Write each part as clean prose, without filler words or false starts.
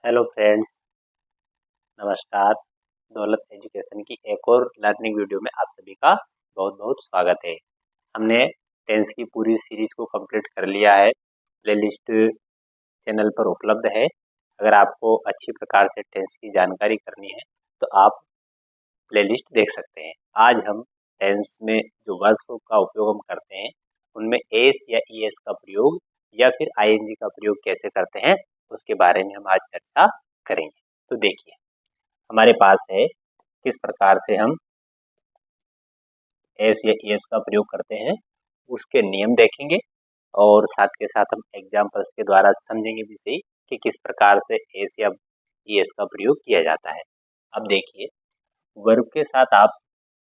Hello friends, नमस्कार। दौलत education की एक और लर्निंग वीडियो में आप सभी का बहुत बहुत स्वागत है। हमने टेंस की पूरी सीरीज को कंप्लीट कर लिया है। प्लेलिस्ट चैनल पर उपलब्ध है। अगर आपको अच्छी प्रकार से टेंस की जानकारी करनी है तो आप प्लेलिस्ट देख सकते हैं। आज हम टेंस में जो वर्ब का उपयोग हम करते हैं उनमें एस या ईएस का प्रयोग या फिर आईएनजी का प्रयोग कैसे करते हैं उसके बारे में हम आज चर्चा करेंगे। तो देखिए, हमारे पास है किस प्रकार से हम एस या ईएस का प्रयोग करते हैं, उसके नियम देखेंगे और साथ के साथ हम एग्जाम्पल्स के द्वारा समझेंगे भी सही कि किस प्रकार से एस या ईएस का प्रयोग किया जाता है। अब देखिए, वर्ब के साथ आप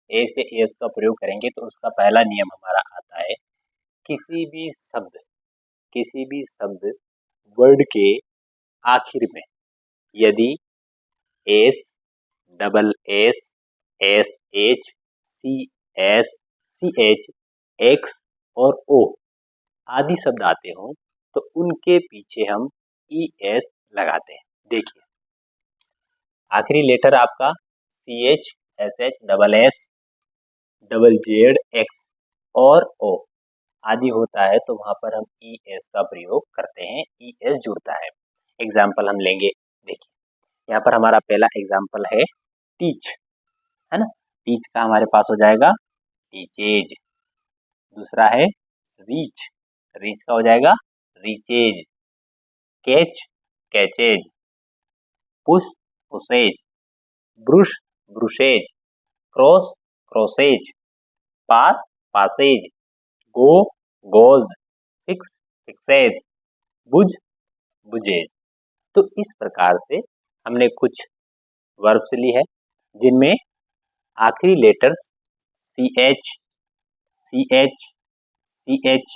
एस या ईएस का प्रयोग करेंगे तो उसका पहला नियम हमारा आता है, किसी भी शब्द वर्ड के आखिर में यदि S, double S, S H, C S, C H, X और ओ आदि शब्द आते हों तो उनके पीछे हम ई एस लगाते हैं। देखिए, आखिरी लेटर आपका C H, S H, double S, double Z, X और ओ आदि होता है तो वहां पर हम ई एस का प्रयोग करते हैं, ई एस जुड़ता है। एग्जाम्पल हम लेंगे। देखिए, यहाँ पर हमारा पहला एग्जाम्पल है टीच, है ना। टीच का हमारे पास हो जाएगा टीचेज। दूसरा है रीच, रीच का हो जाएगा reaches. Catch, catches. Push, pushes. Brush, brushes. Cross, crosses. Pass, passes. Go, goes. Fix, fixes. Buzz, buzzes. तो इस प्रकार से हमने कुछ वर्ब्स ली है जिनमें आखिरी letters C H, C H, C H,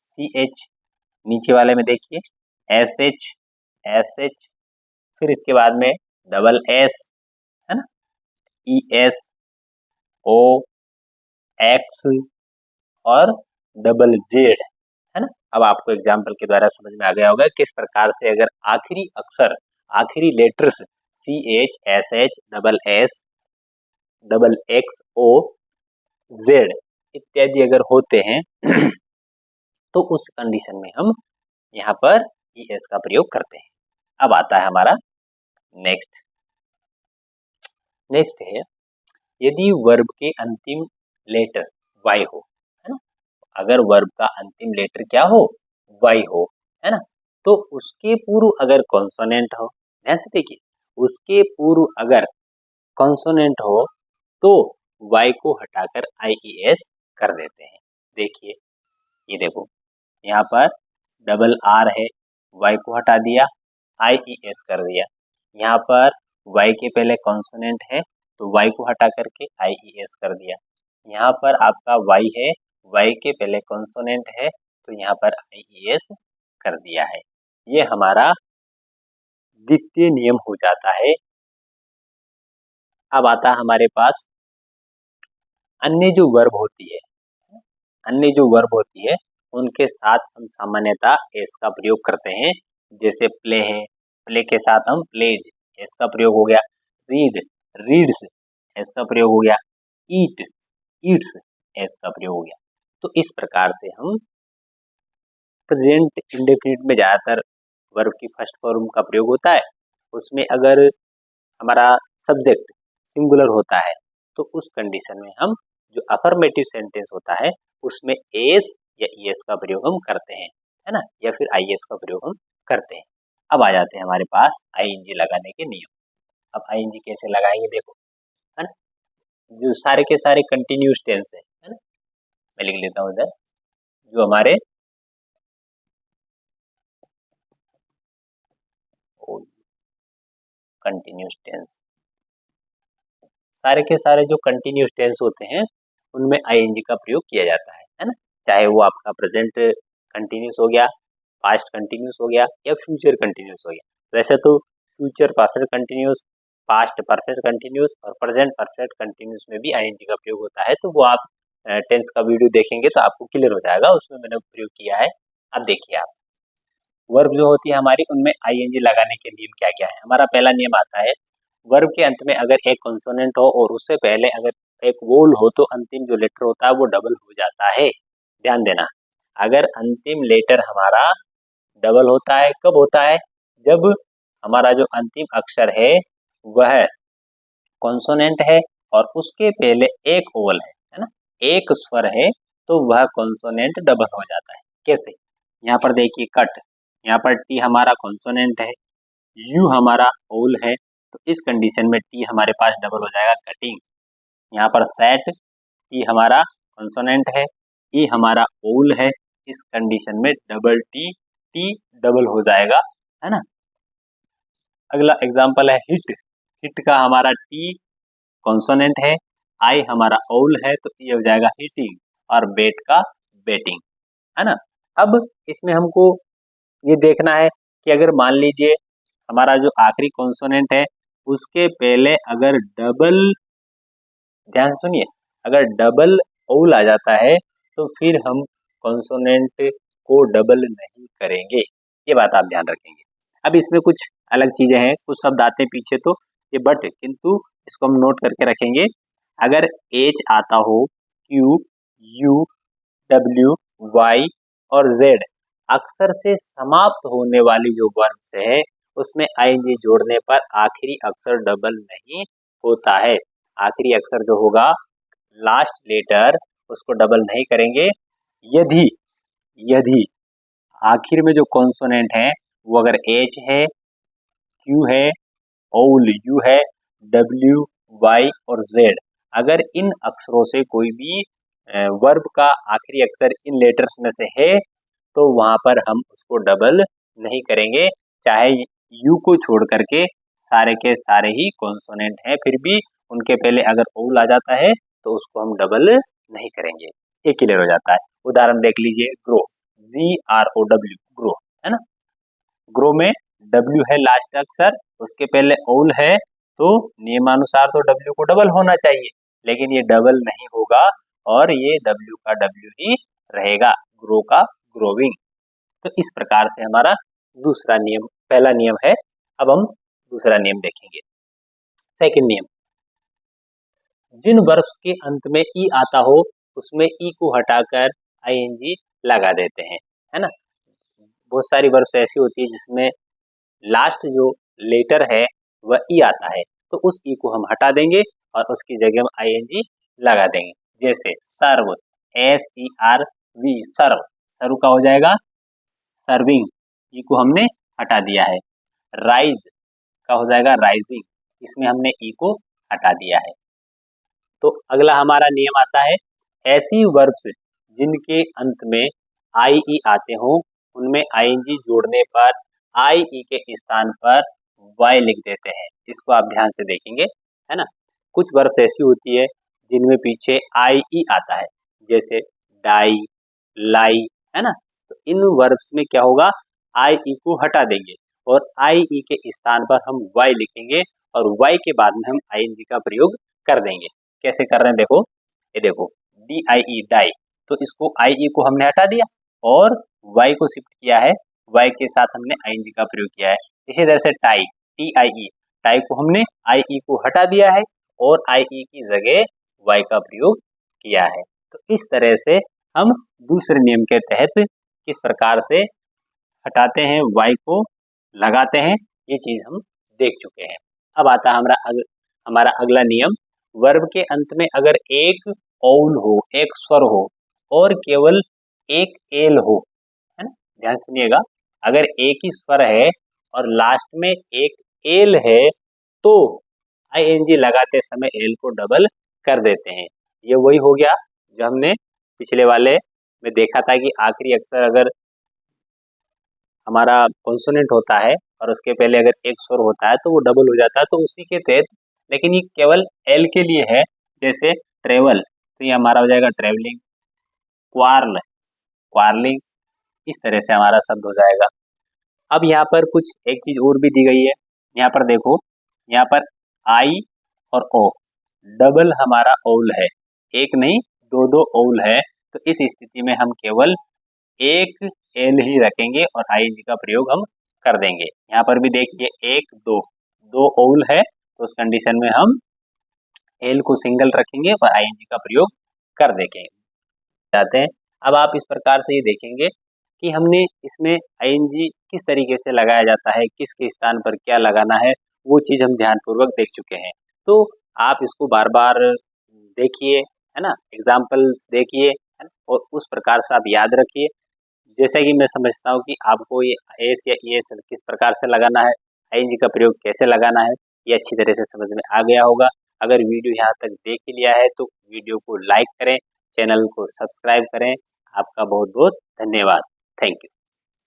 C H, नीचे वाले में देखिए एस एच, एस एच, फिर इसके बाद में डबल एस, है ना, ई एस, ओ, एक्स और डबल जेड, है ना। अब आपको एग्जाम्पल के द्वारा समझ में आ गया होगा किस प्रकार से अगर आखिरी अक्षर, आखिरी letters C H, S H, double S, double X, O, Z इत्यादि अगर होते हैं तो उस कंडीशन में हम यहाँ पर ई एस का प्रयोग करते हैं। अब आता है हमारा नेक्स्ट है, यदि वर्ब के अंतिम लेटर वाई हो, है ना। अगर वर्ब का अंतिम लेटर क्या हो, वाई हो, है ना, तो उसके पूर्व अगर कॉन्सोनेंट हो, ध्यान से देखिए, उसके पूर्व अगर कॉन्सोनेंट हो तो वाई को हटाकर आई ई एस कर देते हैं। देखिए, ये देखो, यहाँ पर डबल आर है, वाई को हटा दिया, आई ई एस कर दिया। यहाँ पर वाई के पहले कॉन्सोनेंट है तो वाई को हटा करके आई ई एस कर दिया। यहाँ पर आपका वाई है, वाई के पहले कॉन्सोनेंट है तो यहाँ पर आई ई एस कर दिया है। ये हमारा द्वितीय नियम हो जाता है। अब आता है हमारे पास अन्य जो वर्ब होती है, अन्य जो वर्ब होती है उनके साथ हम सामान्यतः एस का प्रयोग करते हैं। जैसे प्ले है, प्ले के साथ हम प्लेज, एस का प्रयोग हो गया। रीड, रीड्स, एस का प्रयोग हो गया। ईट, ईट्स, एस का प्रयोग हो गया। तो इस प्रकार से हम प्रेजेंट इंडेफिनिट में ज्यादातर वर्ब की फर्स्ट फॉर्म का प्रयोग होता है। उसमें अगर हमारा सब्जेक्ट सिंगुलर होता है तो उस कंडीशन में हम जो अफर्मेटिव सेंटेंस होता है उसमें एस या ईएस का प्रयोग हम करते हैं, है ना, या फिर आईएस का प्रयोग हम करते हैं। अब आ जाते हैं हमारे पास आईएनजी लगाने के नियम। अब आईएनजी कैसे लगाएंगे देखो, है ना, जो सारे के सारे कंटिन्यूस टेंस है ना, मैं लिख लेता हूँ इधर, जो हमारे कंटिन्यूस टेंस, सारे के सारे जो कंटिन्यूस टेंस होते हैं उनमें आईएनजी का प्रयोग किया जाता है ना। चाहे वो आपका प्रेजेंट कंटिन्यूस हो गया, पास्ट कंटिन्यूस हो गया या फ्यूचर कंटिन्यूस हो गया। वैसे तो future perfect continuous, past perfect continuous और प्रेजेंट परफेक्ट कंटिन्यूस में भी आईएनजी का प्रयोग होता है। तो वो आप टेंस का वीडियो देखेंगे तो आपको क्लियर हो जाएगा, उसमें मैंने प्रयोग किया है। अब देखिए, आप वर्ब जो होती है हमारी, उनमें आईएनजी लगाने के नियम क्या क्या है। हमारा पहला नियम आता है, वर्ब के अंत में अगर एक कॉन्सोनेंट हो और उससे पहले अगर एक वोल हो तो अंतिम जो लेटर होता है वो डबल हो जाता है। ध्यान देना, अगर अंतिम लेटर हमारा डबल होता है, कब होता है, जब हमारा जो अंतिम अक्षर है वह कॉन्सोनेंट है और उसके पहले एक वोवल है ना, एक स्वर है, तो वह कॉन्सोनेंट डबल हो जाता है। कैसे, यहाँ पर देखिए कट, यहाँ पर टी हमारा कॉन्सोनेंट है, यू हमारा वोवल है, तो इस कंडीशन में टी हमारे पास डबल हो जाएगा कटिंग। यहाँ पर सेट, टी हमारा कॉन्सोनेंट है, ई हमारा वोवल है, इस कंडीशन में डबल टी, टी डबल हो जाएगा, है ना। अगला एग्जांपल है हिट, हिट का हमारा टी कॉन्सोनेंट है, आई हमारा ओल है, तो ये हो जाएगा हिटिंग, और बेट का बेटिंग, है ना। अब इसमें हमको ये देखना है कि अगर मान लीजिए हमारा जो आखिरी कॉन्सोनेंट है उसके पहले अगर डबल, ध्यान से सुनिए, अगर डबल ओल आ जाता है तो फिर हम कॉन्सोनेंट को डबल नहीं करेंगे, ये बात आप ध्यान रखेंगे। अब इसमें कुछ अलग चीजें हैं, कुछ शब्द आते हैं पीछे तो ये बट, किंतु इसको हम नोट करके रखेंगे। अगर एच आता हो, क्यू, यू, डब्ल्यू, वाई और जेड अक्षर से समाप्त होने वाली जो वर्ब से है उसमें आईएनजी जोड़ने पर आखिरी अक्षर डबल नहीं होता है। आखिरी अक्षर जो होगा, लास्ट लेटर, उसको डबल नहीं करेंगे। यदि यदि आखिर में जो कॉन्सोनेंट है वो अगर एच है, क्यू है, ओल यू है, डब्ल्यू, वाई और जेड, अगर इन अक्षरों से कोई भी वर्ब का आखिरी अक्षर इन लेटर्स में से है तो वहां पर हम उसको डबल नहीं करेंगे। चाहे यू को छोड़ करके सारे के सारे ही कॉन्सोनेंट हैं, फिर भी उनके पहले अगर ओल आ जाता है तो उसको हम डबल नहीं करेंगे, एक क्लियर हो जाता है। उदाहरण देख लीजिए, ग्रो, GROW, ग्रो, है ना। ग्रो में डब्ल्यू है लास्ट अक्षर, उसके पहले ओल है, तो नियमानुसार तो डब्ल्यू को डबल होना चाहिए, लेकिन ये डबल नहीं होगा और ये डब्ल्यू का डब्ल्यू ही रहेगा, ग्रो का ग्रोविंग। तो इस प्रकार से हमारा दूसरा नियम, पहला नियम है। अब हम दूसरा नियम देखेंगे, सेकंड नियम, जिन वर्ब्स के अंत में ई आता हो उसमें ई को हटाकर आईएनजी लगा देते हैं, है ना। बहुत सारी वर्ब्स ऐसी होती है जिसमें लास्ट जो लेटर है वह ई आता है, तो उस ई को हम हटा देंगे और उसकी जगह हम आईएनजी लगा देंगे। जैसे सर्व, SERV, सर्व, सर्व का हो जाएगा सर्विंग, ई को हमने हटा दिया है। राइज का हो जाएगा राइजिंग, इसमें हमने ई को हटा दिया है। तो अगला हमारा नियम आता है, ऐसी वर्ब्स जिनके अंत में आई ई आते हों उनमें आईएनजी जोड़ने पर आई ई के स्थान पर वाई लिख देते हैं। इसको आप ध्यान से देखेंगे, है ना। कुछ वर्ब्स ऐसी होती है जिनमें पीछे आई ई आता है, जैसे डाई, लाई, है ना। तो इन वर्ब्स में क्या होगा, आई ई को हटा देंगे और आई ई के स्थान पर हम वाई लिखेंगे और वाई के बाद में हम आईएनजी का प्रयोग कर देंगे। कैसे कर रहे हैं देखो, ये देखो, DIE डाई, तो इसको IE को हमने हटा दिया और Y को शिफ्ट किया है, Y के साथ हमने ING का प्रयोग किया है। इसी तरह से टाई, TIE, टाई को हमने IE को हटा दिया है और IE की जगह Y का प्रयोग किया है। तो इस तरह से हम दूसरे नियम के तहत किस प्रकार से हटाते हैं, Y को लगाते हैं, ये चीज हम देख चुके हैं। अब आता है हमारा अगला नियम, वर्ब के अंत में अगर एक औल हो, एक स्वर हो और केवल एक एल हो, है ना, ध्यान सुनिएगा, अगर एक ही स्वर है और लास्ट में एक एल है तो आईएनजी लगाते समय एल को डबल कर देते हैं। ये वही हो गया जो हमने पिछले वाले में देखा था कि आखिरी अक्षर अगर हमारा कॉन्सोनेंट होता है और उसके पहले अगर एक स्वर होता है तो वो डबल हो जाता है, तो उसी के तहत, लेकिन ये केवल एल के लिए है। जैसे ट्रेवल, तो ये हमारा हो जाएगा ट्रेवलिंग, क्वार्ल, क्वार्लिंग, इस तरह से हमारा शब्द हो जाएगा। अब यहाँ पर कुछ एक चीज और भी दी गई है, यहाँ पर देखो, यहाँ पर आई और ओ, डबल हमारा ओल है, एक नहीं दो दो ओल है, तो इस स्थिति में हम केवल एक एल ही रखेंगे और आईएनजी का प्रयोग हम कर देंगे। यहाँ पर भी देखिए 1 2 2 ओल है, तो उस कंडीशन में हम एल को सिंगल रखेंगे और आईएनजी का प्रयोग कर देंगे। जाते हैं, अब आप इस प्रकार से ये देखेंगे कि हमने इसमें आईएनजी किस तरीके से लगाया जाता है, किसके स्थान पर क्या लगाना है, वो चीज़ हम ध्यानपूर्वक देख चुके हैं। तो आप इसको बार-बार देखिए, है ना, एग्जाम्पल्स देखिए, है ना, और उस प्रकार से आप याद रखिए। जैसा कि मैं समझता हूँ कि आपको ये एस या ईएस किस प्रकार से लगाना है, आईएनजी का प्रयोग कैसे लगाना है, ये अच्छी तरह से समझ में आ गया होगा। अगर वीडियो यहाँ तक देख लिया है तो वीडियो को लाइक करें, चैनल को सब्सक्राइब करें। आपका बहुत बहुत धन्यवाद। Thank you.